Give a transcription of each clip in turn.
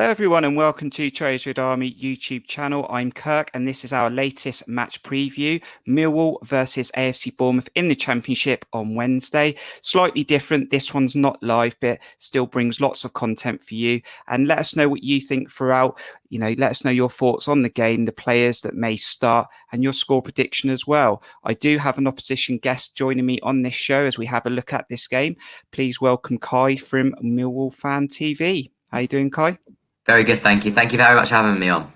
Hello everyone and welcome to Cherries Army YouTube channel. I'm Kirk and this is our latest match preview. Millwall versus AFC Bournemouth in the Championship on Wednesday. Slightly different, this one's not live but still brings lots of content for you. And let us know what you think throughout. Let us know your thoughts on the game, the players that may start and your score prediction as well. I do have an opposition guest joining me on this show as we have a look at this game. Please welcome Kai from Millwall Fan TV. How you doing, Kai? Very good, thank you. Thank you very much for having me on.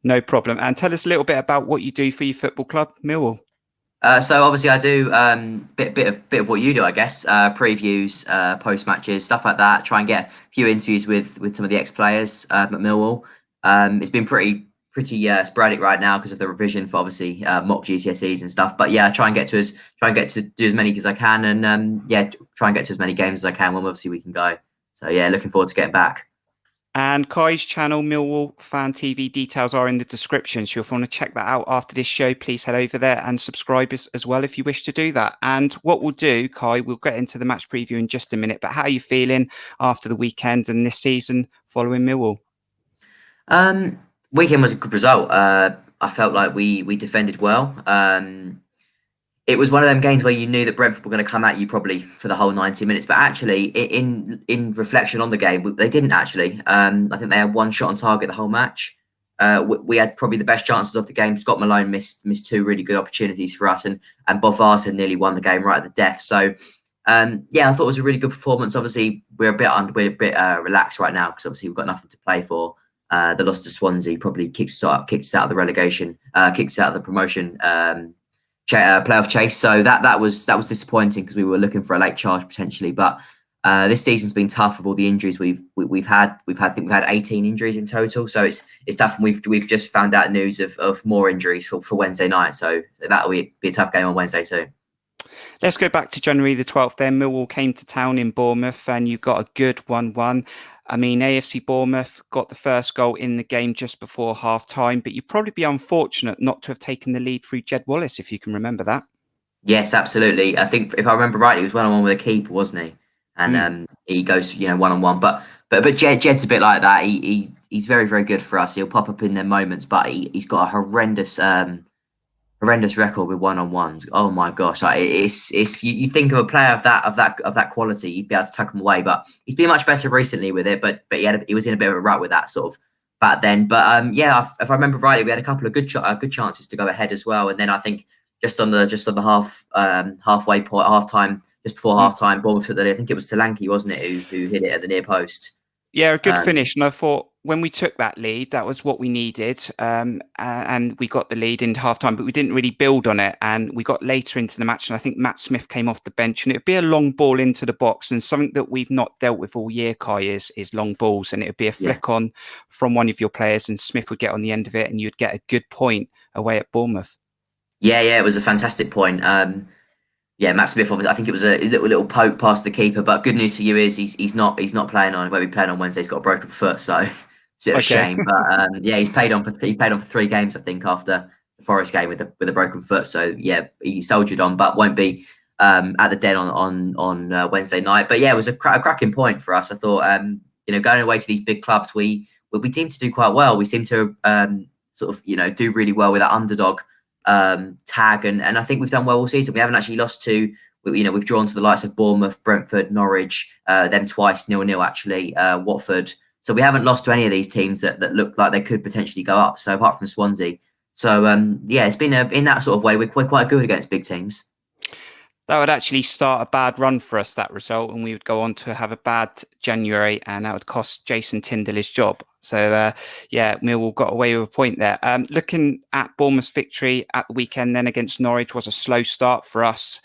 No problem. And tell us a little bit about what you do for your football club, Millwall. So obviously I do bit of what you do, I guess. Previews, post matches, stuff like that. Try and get a few interviews with some of the ex-players at Millwall. It's been pretty sporadic right now because of the revision for obviously mock GCSEs and stuff. But yeah, I try and get to do as many as I can, and try and get to as many games as I can when obviously we can go. So yeah, looking forward to getting back. And Kai's channel, Millwall Fan TV, details are in the description. So if you want to check that out after this show, please head over there and subscribe as well if you wish to do that. And what we'll do, Kai, we'll get into the match preview in just a minute. But how are you feeling after the weekend and this season following Millwall? Weekend was a good result. I felt like we defended well. It was one of them games where you knew that Brentford were going to come at you probably for the whole 90 minutes. But actually, in reflection on the game, they didn't actually. I think they had one shot on target the whole match. We had probably the best chances of the game. Scott Malone missed two really good opportunities for us, and Bob Varson nearly won the game right at the death. So, I thought it was a really good performance. Obviously, we're a bit relaxed right now because obviously we've got nothing to play for. The loss to Swansea probably kicks us out of the relegation, kicks us out of the promotion playoff chase. So that was disappointing because we were looking for a late charge potentially. But this season's been tough with all the injuries we've had. I think we've had 18 injuries in total. So it's tough, and we've just found out news of more injuries for Wednesday night. So that'll be a tough game on Wednesday too. Let's go back to January the 12th then. Millwall came to town in Bournemouth and you got a good 1-1. I mean, AFC Bournemouth got the first goal in the game just before half-time, but you'd probably be unfortunate not to have taken the lead through Jed Wallace, if you can remember that. Yes, absolutely. I think if I remember rightly, he was one-on-one with a keeper, wasn't he? And he goes, one-on-one. But Jed's a bit like that. He's very, very good for us. He'll pop up in their moments, but he's got a horrendous record with one-on-ones. Oh my gosh! Like it's you think of a player of that quality, you'd be able to tuck him away. But he's been much better recently with it. But he was in a bit of a rut with that sort of back then. But if I remember rightly, we had a couple of good chances to go ahead as well. And then I think just on the halfway point, half-time, just before half-time, Bournemouth, I think it was Solanke, wasn't it, who hit it at the near post. Yeah, a good finish. And I thought when we took that lead, that was what we needed. And we got the lead into halftime, but we didn't really build on it. And we got later into the match. And I think Matt Smith came off the bench and it'd be a long ball into the box. And something that we've not dealt with all year, Kai, is long balls. And it would be a flick on from one of your players and Smith would get on the end of it and you'd get a good point away at Bournemouth. Yeah, it was a fantastic point. Matt Smith, obviously, I think it was a little poke past the keeper. But good news for you is he's not playing on. Where we playing on Wednesday, he's got a broken foot, so it's a bit of a shame. But he's played on for 3 games, I think, after the Forest game with a broken foot. So yeah, he soldiered on, but won't be at the Den on Wednesday night. But yeah, it was a cracking point for us. I thought going away to these big clubs, we seem to do quite well. We seem to do really well with that underdog tag, and I think we've done well all season. We haven't actually lost to, we've drawn to the likes of Bournemouth, Brentford, Norwich, them twice 0-0 actually, Watford. So we haven't lost to any of these teams that look like they could potentially go up. So apart from Swansea, so it's been in that sort of way we're quite good against big teams. That would actually start a bad run for us, that result, and we would go on to have a bad January, and that would cost Jason Tyndall his job. So, Millwall got away with a point there. Looking at Bournemouth's victory at the weekend then against Norwich was a slow start for us.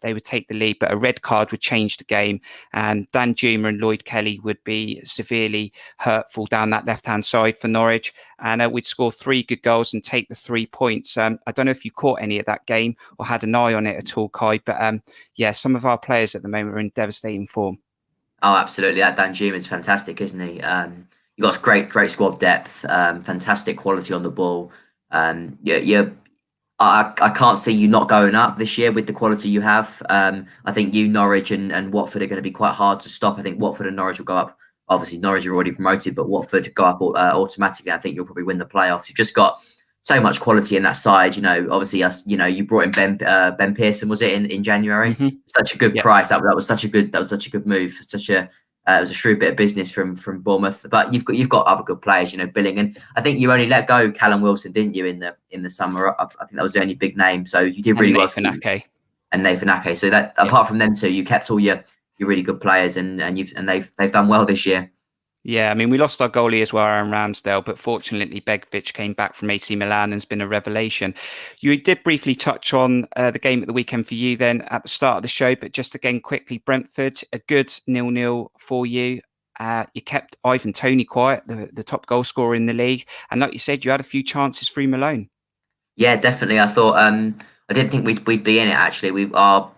They would take the lead, but a red card would change the game, and Dan Juma and Lloyd Kelly would be severely hurtful down that left-hand side for Norwich, and we'd score 3 good goals and take the 3 points. I don't know if you caught any of that game or had an eye on it at all, Kai, but some of our players at the moment are in devastating form. Oh, absolutely. That Dan Juma is fantastic, isn't he? You got great squad depth, fantastic quality on the ball. I can't see you not going up this year with the quality you have. I think Norwich and Watford are going to be quite hard to stop. I think Watford and Norwich will go up obviously Norwich are already promoted, but Watford go up automatically. I think you'll probably win the playoffs. You've just got so much quality in that side. Obviously you brought in Ben Pearson, was it in January? Such a good price. That was such a good move. It was a shrewd bit of business from Bournemouth. But you've got other good players, Billing, and I think you only let go Callum Wilson, didn't you, in the summer? I think that was the only big name. So you did really well. And Nathan Ake. So that apart from them two, you kept all your really good players, and they've done well this year. Yeah, I mean, we lost our goalie as well, Aaron Ramsdale, but fortunately Begovic came back from AC Milan and has been a revelation. You did briefly touch on the game at the weekend for you then at the start of the show, but just again quickly, Brentford, a good 0-0 for you. You kept Ivan Toney quiet, the top goal scorer in the league. And like you said, you had a few chances through Malone. Yeah, definitely. I thought I didn't think we'd be in it actually. Our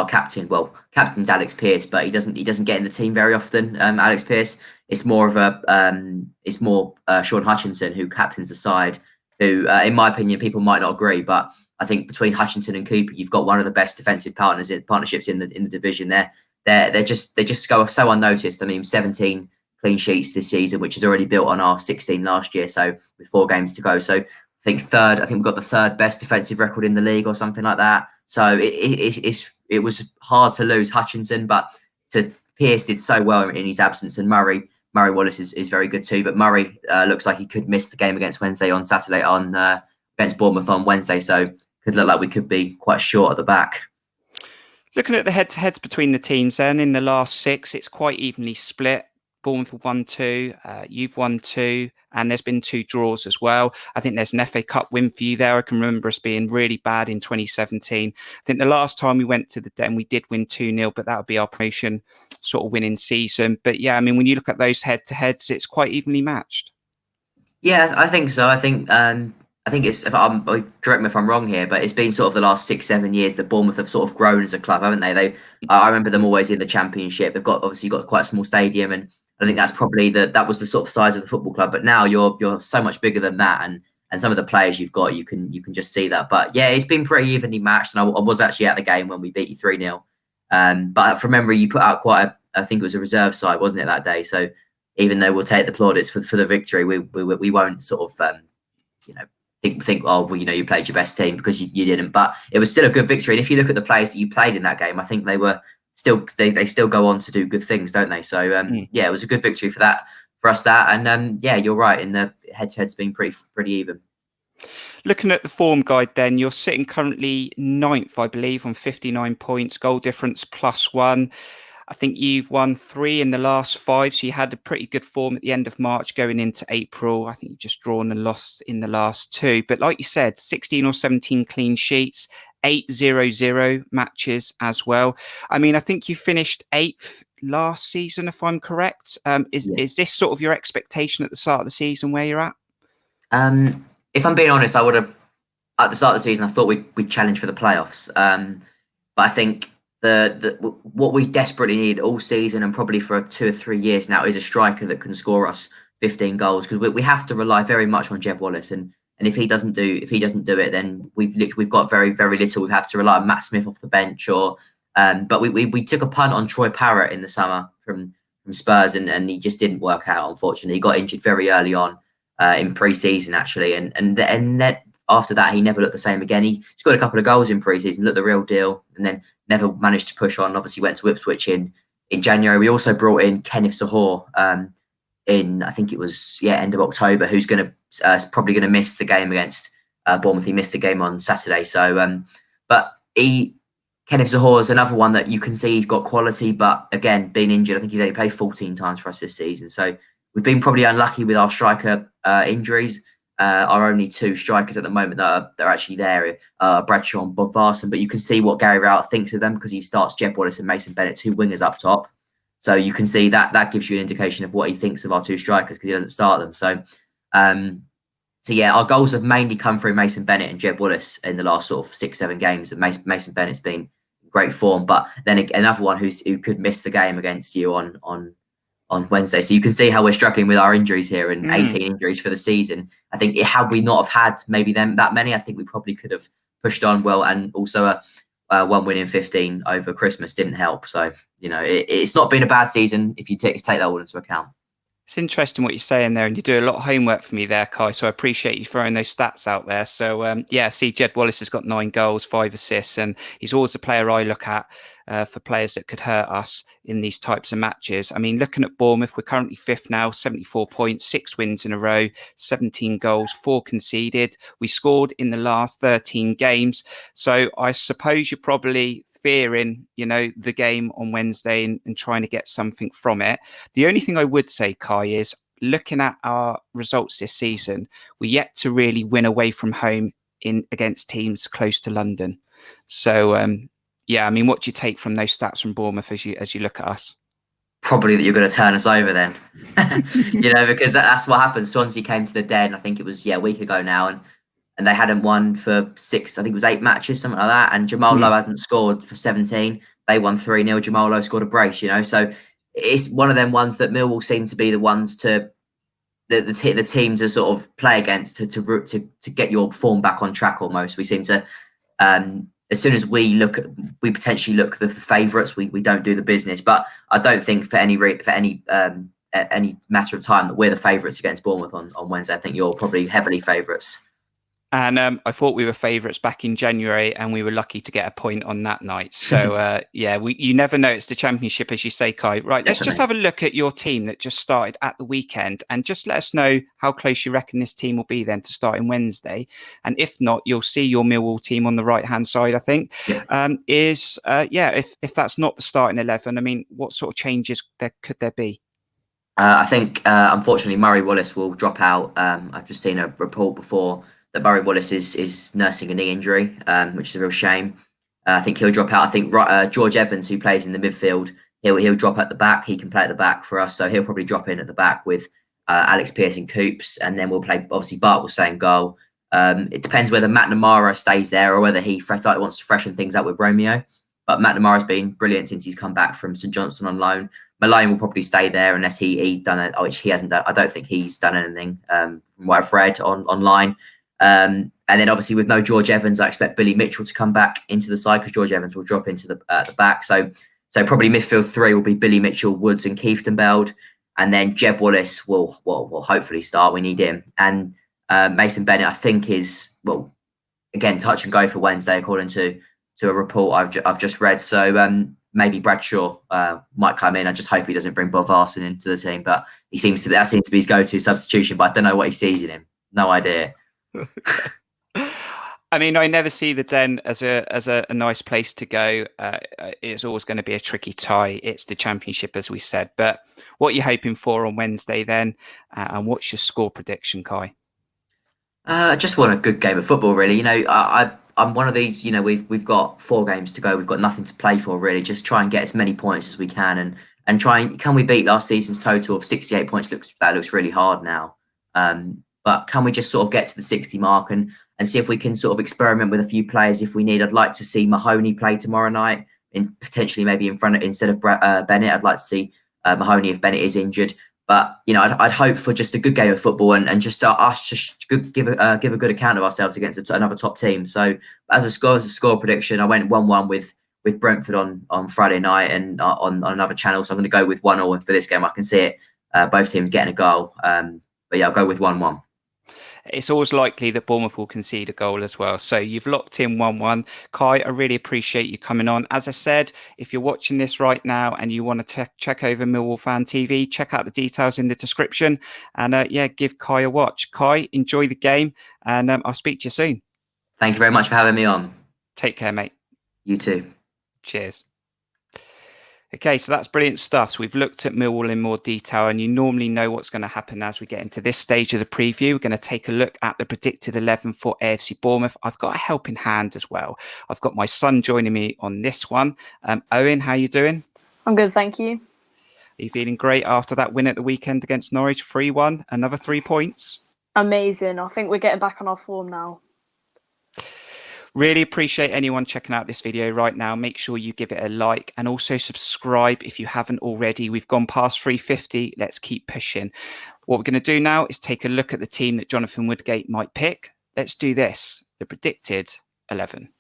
captain, captain's Alex Pearce, but he doesn't get in the team very often. Alex Pearce. It's more Sean Hutchinson who captains the side. Who, in my opinion, people might not agree, but I think between Hutchinson and Cooper, you've got one of the best defensive partnerships in the division. They just go so unnoticed. I mean, 17 clean sheets this season, which is already built on our 16 last year. So with 4 games to go, so I think we've got the 3rd best defensive record in the league or something like that. So it was hard to lose Hutchinson, but Pearce did so well in his absence, and Murray Wallace is very good too. But Murray looks like he could miss the game against Bournemouth on Wednesday. So could look like we could be quite short at the back. Looking at the head-to-heads between the teams then, in the last 6, it's quite evenly split. Bournemouth have won 2, you've won 2, and there's been 2 draws as well. I think there's an FA Cup win for you there. I can remember us being really bad in 2017. I think the last time we went to the Den, we did win 2-0, but that would be our promotion sort of winning season. But yeah, I mean, when you look at those head-to-heads, it's quite evenly matched. Yeah, I think so. I think it's, correct me if I'm wrong here, but it's been sort of the last 6-7 years that Bournemouth have sort of grown as a club, haven't they? I remember them always in the Championship. They've obviously got quite a small stadium, and I think that's probably that was the sort of size of the football club. But now you're so much bigger than that, and some of the players you've got, you can just see that. But yeah, it's been pretty evenly matched, and I was actually at the game when we beat you 3-0. But from memory, you put out I think it was a reserve side, wasn't it, that day? So even though we'll take the plaudits for the victory, we won't sort of think you played your best team, because you didn't. But it was still a good victory. And if you look at the players that you played in that game, I think they still go on to do good things, don't they? So yeah, it was a good victory for us. And yeah, you're right, in the head-to-head's been pretty even. Looking at the form guide then, you're sitting currently 9th, I believe, on 59 points, goal difference +1. I think you've won 3 in the last 5, so you had a pretty good form at the end of March going into April. I think you've just drawn and lost in the last 2. But like you said, 16 or 17 clean sheets, 8 0-0 matches as well. I mean, I think you finished 8th last season, if I'm correct. Is this sort of your expectation at the start of the season where you're at? If I'm being honest, I would have, at the start of the season, I thought we'd challenge for the playoffs. But I think what we desperately need all season, and probably for 2 or 3 years now, is a striker that can score us 15 goals, because we have to rely very much on Jeb Wallace, and if he doesn't do it, then we've got very, very little. We have to rely on Matt Smith off the bench, but we took a punt on Troy Parrott in the summer from Spurs, and he just didn't work out, unfortunately. He got injured very early on in pre-season actually, and then after that, he never looked the same again. He scored a couple of goals in pre-season, looked the real deal, and then never managed to push on. Obviously, went to Ipswich in January. We also brought in Kenneth Sahor in, I think it was, end of October, who's probably going to miss the game against Bournemouth. He missed the game on Saturday. So, but Kenneth Sahor is another one that you can see he's got quality, but again, being injured, I think he's only played 14 times for us this season. So we've been probably unlucky with our striker injuries. Our only 2 strikers at the moment that are actually there, Bradshaw and Bodvarsson. But you can see what Gary Rowett thinks of them, because he starts Jeb Wallace and Mason Bennett, 2 wingers up top. So you can see that gives you an indication of what he thinks of our 2 strikers, because he doesn't start them. So, yeah, our goals have mainly come through Mason Bennett and Jeb Wallace in the last sort of 6-7 games. And Mason Bennett's been in great form, but then another one who could miss the game against you on Wednesday. So you can see how we're struggling with our injuries here, and 18 injuries for the season. I think had we not have had maybe that many, I think we probably could have pushed on well. And also 1 win in 15 over Christmas didn't help. So, you know, it's not been a bad season if you take that all into account. It's interesting what you're saying there, and you do a lot of homework for me there, Kai. So I appreciate you throwing those stats out there. So yeah, see, Jed Wallace has got 9 goals, 5 assists, and he's always a player I look at for players that could hurt us in these types of matches. I mean, looking at Bournemouth, we're currently 5th now, 74 points, 6 wins in a row, 17 goals, 4 conceded. We scored in the last 13 games. So I suppose you're probably fearing, you know, the game on Wednesday and trying to get something from it. The only thing I would say, Kai, is looking at our results this season, we're yet to really win away from home against teams close to London. So yeah, I mean, what do you take from those stats from Bournemouth as you look at us? Probably that you're going to turn us over then, you know, because that's what happened. Swansea came to the Den, I think it was a week ago now, and they hadn't won for 6, I think it was 8 matches, something like that. And Jamal Lowe hadn't scored for 17. They won 3-0. Jamal Lowe scored a brace, you know. So it's one of them ones that Millwall seem to be the ones to the team to sort of play against to get your form back on track. Almost, we seem to as soon as we potentially look the favourites, we don't do the business. But I don't think for any matter of time that we're the favourites against Bournemouth on Wednesday. I think you're probably heavily favourites. And I thought we were favourites back in January, and we were lucky to get a point on that night. So yeah, you never know. It's the Championship, as you say, Kai. Right, let's just have a look at your team that just started at the weekend, and just let us know how close you reckon this team will be then to starting Wednesday. And if not, you'll see your Millwall team on the right-hand side, I think. Yeah. If that's not the starting 11, I mean, what sort of changes could there be? I think, unfortunately, Murray Wallace will drop out. I've just seen a report before that Murray Wallace is nursing a knee injury, which is a real shame. I think he'll drop out. I think George Evans, who plays in the midfield, he'll drop at the back. He can play at the back for us, so he'll probably drop in at the back with Alex Pearce and Coops, and then we'll play. Obviously, Bart will stay in goal. It depends whether Matt Namara stays there or whether he wants to freshen things up with Romeo. But Matt Namara's been brilliant since he's come back from St Johnstone on loan. Malone will probably stay there unless he's done it, which he hasn't done. I don't think he's done anything from what I've read online. And then obviously with no George Evans, I expect Billy Mitchell to come back into the side because George Evans will drop into the back. So probably midfield 3 will be Billy Mitchell, Woods, and Kieftenbeld, and then Jeb Wallace will hopefully start. We need him, and Mason Bennett I think is again touch and go for Wednesday according to a report I've just read. So maybe Bradshaw might come in. I just hope he doesn't bring Bob Varson into the team, but that seems to be his go-to substitution. But I don't know what he sees in him. No idea. I mean, I never see the Den as a nice place to go. It's always going to be a tricky tie. It's the Championship, as we said. But what are you hoping for on Wednesday then? And what's your score prediction, Kai? I just want a good game of football, really. You know, I'm one of these. You know, we've got 4 games to go. We've got nothing to play for, really. Just try and get as many points as we can, and can we beat last season's total of 68 points? That looks really hard now. But can we just sort of get to the 60 mark and see if we can sort of experiment with a few players if we need? I'd like to see Mahoney play tomorrow night, and potentially maybe instead of Bennett. I'd like to see Mahoney if Bennett is injured. But you know, I'd hope for just a good game of football and just us just give a good account of ourselves against another top team. So as a score prediction, I went 1-1 with Brentford on Friday night and on another channel. So I'm going to go with 1-1 for this game. I can see it, both teams getting a goal. But yeah, I'll go with 1-1. It's always likely that Bournemouth will concede a goal as well. So you've locked in 1-1. Kai, I really appreciate you coming on. As I said, if you're watching this right now and you want to check over Millwall Fan TV, check out the details in the description. And give Kai a watch. Kai, enjoy the game. And I'll speak to you soon. Thank you very much for having me on. Take care, mate. You too. Cheers. Okay, so that's brilliant stuff. So we've looked at Millwall in more detail, and you normally know what's going to happen as we get into this stage of the preview. We're going to take a look at the predicted 11 for AFC Bournemouth. I've got a helping hand as well. I've got my son joining me on this one. Owen, how you doing? I'm good, thank you. Are you feeling great after that win at the weekend against Norwich? 3-1, another 3 points? Amazing. I think we're getting back on our form now. Really appreciate anyone checking out this video right now. Make sure you give it a like and also subscribe if you haven't already. We've gone past 350. Let's keep pushing. What we're going to do now is take a look at the team that Jonathan Woodgate might pick. Let's do this. The predicted 11.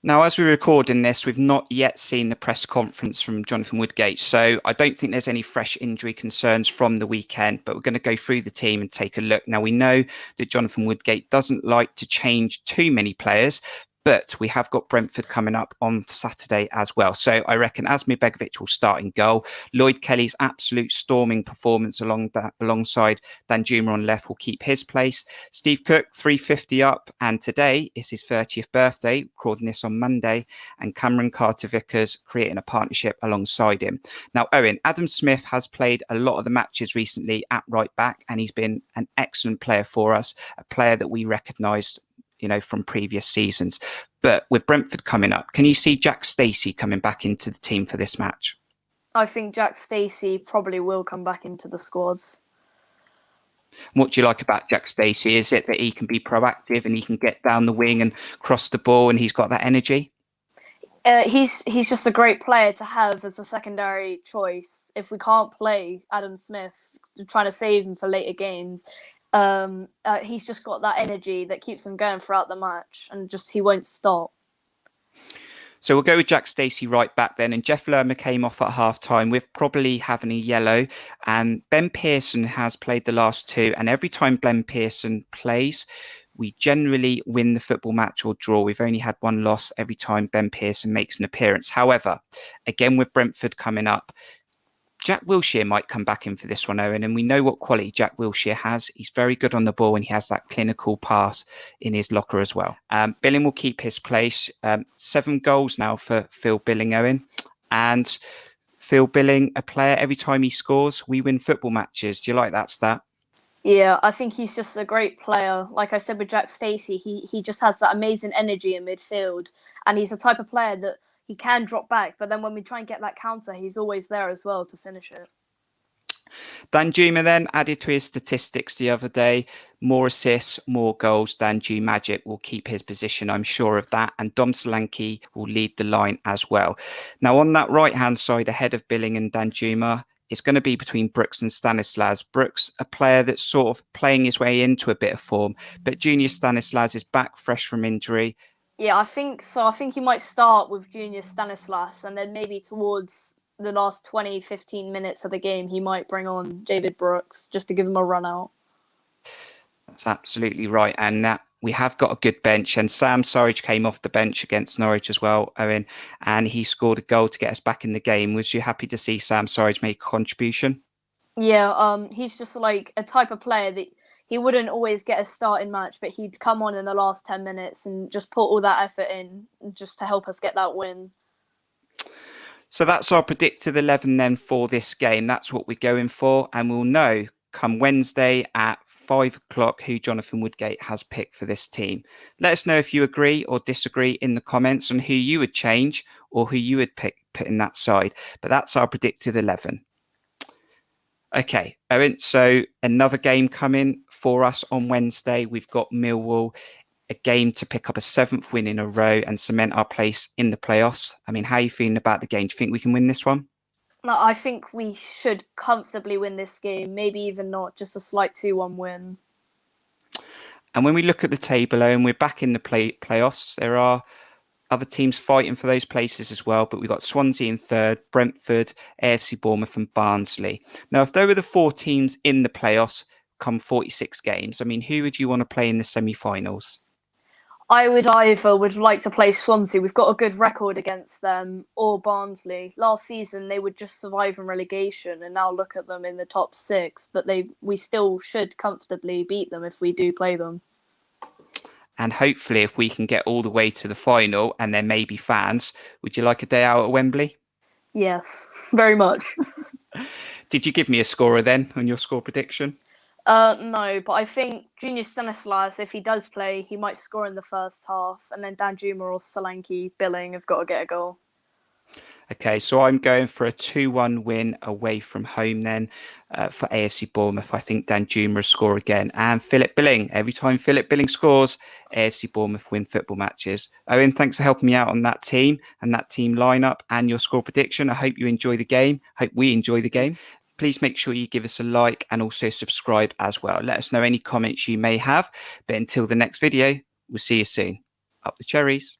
Now, as we're recording this, we've not yet seen the press conference from Jonathan Woodgate, so I don't think there's any fresh injury concerns from the weekend, but we're going to go through the team and take a look. Now, we know that Jonathan Woodgate doesn't like to change too many players, but we have got Brentford coming up on Saturday as well. So I reckon Asmir Begovic will start in goal. Lloyd Kelly's absolute storming performance alongside Danjuma on left will keep his place. Steve Cook, 350 up, and today is his 30th birthday, recording this on Monday, and Cameron Carter-Vickers creating a partnership alongside him. Now, Owen, Adam Smith has played a lot of the matches recently at right back, and he's been an excellent player for us, a player that we recognised from previous seasons. But with Brentford coming up, can you see Jack Stacey coming back into the team for this match? I think Jack Stacey probably will come back into the squads. What do you like about Jack Stacey? Is it that he can be proactive and he can get down the wing and cross the ball and he's got that energy? He's just a great player to have as a secondary choice. If we can't play Adam Smith, trying to save him for later games, he's just got that energy that keeps him going throughout the match, and he won't stop. So we'll go with Jack Stacey right back then, and Jeff Lerma came off at half-time with probably having a yellow, and Ben Pearson has played the last two, and every time Ben Pearson plays, we generally win the football match or draw. We've only had one loss every time Ben Pearson makes an appearance. However, again with Brentford coming up, Jack Wilshere might come back in for this one, Owen, and we know what quality Jack Wilshere has. He's very good on the ball and he has that clinical pass in his locker as well. Billing will keep his place. 7 goals now for Phil Billing, Owen. And Phil Billing, a player, every time he scores, we win football matches. Do you like that stat? Yeah, I think he's just a great player. Like I said with Jack Stacey, he just has that amazing energy in midfield. And he's the type of player that he can drop back, but then when we try and get that counter, he's always there as well to finish it. Danjuma then added to his statistics the other day. More assists, more goals. Danjuma Magic will keep his position, I'm sure of that. And Dom Solanke will lead the line as well. Now, on that right-hand side, ahead of Billing and Danjuma, it's going to be between Brooks and Stanislas. Brooks, a player that's sort of playing his way into a bit of form, but Junior Stanislas is back fresh from injury. Yeah, I think so. I think he might start with Junior Stanislas, and then maybe towards the last 20, 15 minutes of the game, he might bring on David Brooks just to give him a run out. That's absolutely right. And that we have got a good bench. And Sam Surridge came off the bench against Norwich as well, Owen, and he scored a goal to get us back in the game. Was you happy to see Sam Surridge make a contribution? Yeah, he's just like a type of player that he wouldn't always get a starting match, but he'd come on in the last 10 minutes and just put all that effort in just to help us get that win. So that's our predicted 11 then for this game. That's what we're going for. And we'll know come Wednesday at 5 o'clock who Jonathan Woodgate has picked for this team. Let us know if you agree or disagree in the comments on who you would change or who you would put in that side. But that's our predicted 11. Okay, Owen, so another game coming for us on Wednesday. We've got Millwall, a game to pick up a 7th win in a row and cement our place in the playoffs. I mean, how are you feeling about the game? Do you think we can win this one? No, I think we should comfortably win this game. Maybe even not, just a slight 2-1 win. And when we look at the table, Owen, we're back in the playoffs. There are other teams fighting for those places as well, but we've got Swansea in 3rd, Brentford, AFC Bournemouth and Barnsley. Now, if there were the 4 teams in the playoffs come 46 games, I mean, who would you want to play in the semi-finals? I would like to play Swansea. We've got a good record against them, or Barnsley. Last season, they would just survive in relegation, and now look at them in the top 6. But we still should comfortably beat them if we do play them. And hopefully, if we can get all the way to the final and there may be fans, would you like a day out at Wembley? Yes, very much. Did you give me a scorer then on your score prediction? No, but I think Junior Stanislas, if he does play, he might score in the first half, and then Danjuma or Solanke, Billing have got to get a goal. Okay, so I'm going for a 2-1 win away from home then for AFC Bournemouth. I think Danjuma will score again. And Philip Billing. Every time Philip Billing scores, AFC Bournemouth win football matches. Owen, thanks for helping me out on that team and that team lineup and your score prediction. I hope you enjoy the game. Hope we enjoy the game. Please make sure you give us a like and also subscribe as well. Let us know any comments you may have. But until the next video, we'll see you soon. Up the cherries.